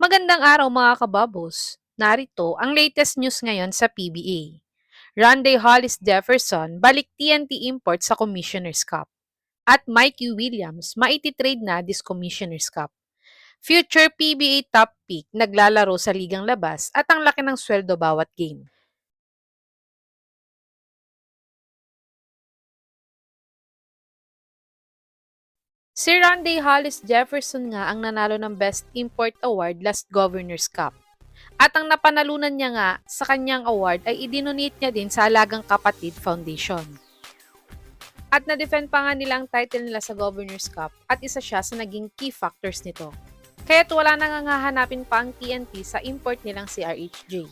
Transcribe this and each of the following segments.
Magandang araw mga kababos. Narito ang latest news ngayon sa PBA. Randy Hollis Jefferson balik TNT import sa Commissioner's Cup. At Mikey Williams maititrade na this Commissioner's Cup. Future PBA top pick naglalaro sa ligang labas at ang laki ng sweldo bawat game. Si Randy Hollis Jefferson nga ang nanalo ng Best Import Award last Governor's Cup. At ang napanalunan niya nga sa kanyang award ay idinonate niya din sa Alagang Kapatid Foundation. At na-defend pa nga nila ang title nila sa Governor's Cup at isa siya sa naging key factors nito. Kaya't wala nang hahanapin pa ang TNT sa import nilang si RHJ.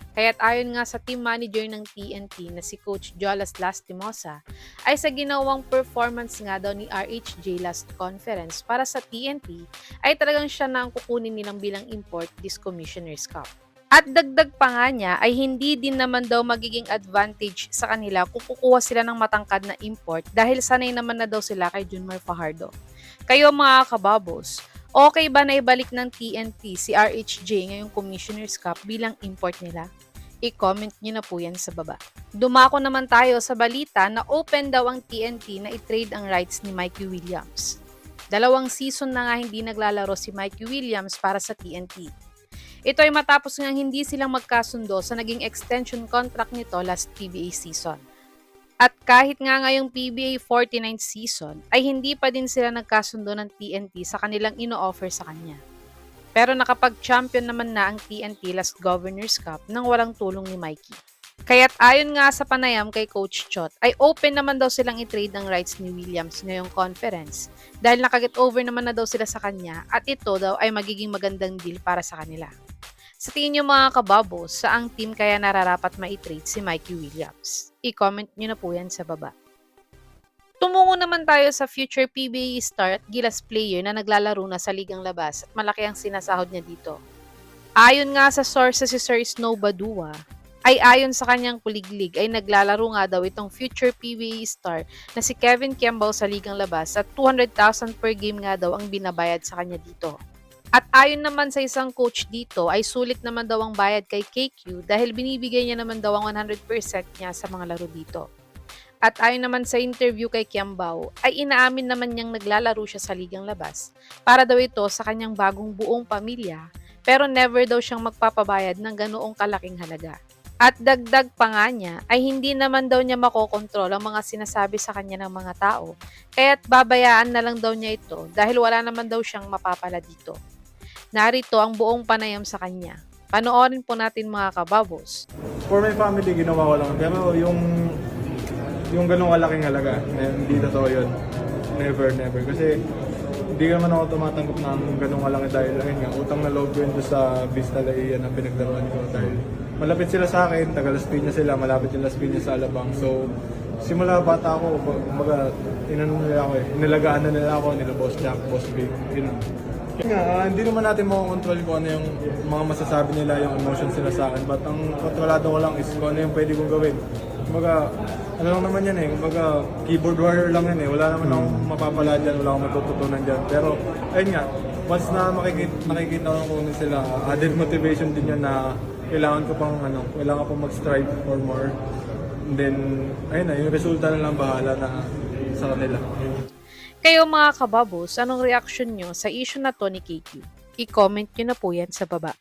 Kaya't ayon nga sa team manager ng TNT na si Coach Jolas Lastimosa, ay sa ginawang performance nga daw ni RHJ last conference para sa TNT, ay talagang siya na ang kukunin nilang bilang import this Commissioner's Cup. At dagdag pa nga niya ay hindi din naman daw magiging advantage sa kanila kung kukuha sila ng matangkad na import dahil sanay naman na daw sila kay Junmar Fajardo. Kayo mga kababos, okay ba na ibalik ng TNT si RHJ ngayong Commissioner's Cup bilang import nila? I-comment nyo na po yan sa baba. Dumako naman tayo sa balita na open daw ang TNT na i-trade ang rights ni Mikey Williams. 2 season na nga hindi naglalaro si Mikey Williams para sa TNT. Ito ay matapos nga hindi silang magkasundo sa naging extension contract nito last PBA season. At kahit nga ngayong PBA 49th season, ay hindi pa din sila nagkasundo ng TNT sa kanilang ino-offer sa kanya. Pero nakapag-champion naman na ang TNT last Governor's Cup nang walang tulong ni Mikey. Kaya't ayon nga sa panayam kay Coach Chot, ay open naman daw silang i-trade ang rights ni Williams ngayong conference dahil nakaget over naman na daw sila sa kanya at ito daw ay magiging magandang deal para sa kanila. Sa tingin nyo mga kababos, saang team kaya nararapat ma-trade si Mikey Williams? I-comment nyo na po yan sa baba. Tumungo naman tayo sa future PBA star at Gilas player na naglalaro na sa ligang labas at malaki ang sinasahod niya dito. Ayon nga sa sources si Sir Snow Badua, ay ayon sa kanyang kuliglig ay naglalaro nga daw itong future PBA star na si Kevin Kiambao sa ligang labas at 200,000 per game nga daw ang binabayad sa kanya dito. At ayon naman sa isang coach dito ay sulit naman daw ang bayad kay KQ dahil binibigay niya naman daw ang 100% niya sa mga laro dito. At ayon naman sa interview kay Kiambao, ay inaamin naman niyang naglalaro siya sa ligang labas para daw ito sa kanyang bagong buong pamilya pero never daw siyang magpapabayad ng ganoong kalaking halaga. At dagdag pa nga niya ay hindi naman daw niya makokontrol ang mga sinasabi sa kanya ng mga tao kaya't babayaan na lang daw niya ito dahil wala naman daw siyang mapapala dito. Narito ang buong panayam sa kanya. Panoorin po natin mga kababos. For my family, ginawa ko lang. Pero yung ganung kalaking halaga, hindi totoo yun. Never. Kasi hindi naman ako tumatanggap ng ganung kalaki dahil nga, utang na loob ko yun sa Vista Laia na pinagdaruan ko. Dahil malapit sila sa akin, taga Las Piñas sila, malapit yung Las Piñas sa Alabang. So, simula bata ako, kumbaga, inalagaan na nila ako, nila Boss Jack, Boss Big, hindi naman natin makakontrol kung ano yung mga masasabi nila, yung emotions nila sa akin. But ang kontrolado ko lang is kung ano yung pwede kong gawin. Kumbaga, ano lang naman yan kumbaga keyboard warrior lang yan wala naman akong mapapala dyan, wala akong matututunan dyan. Pero, ayun nga, once na makikita ko kung ano sila, added motivation din yan na kailangan ko pang mag-strive for more. And then, ayun na, yung resulta na lang bahala na sa kanila. Kayo mga kababos, anong reaksyon nyo sa issue na to ni KQ? I-comment nyo na po yan sa baba.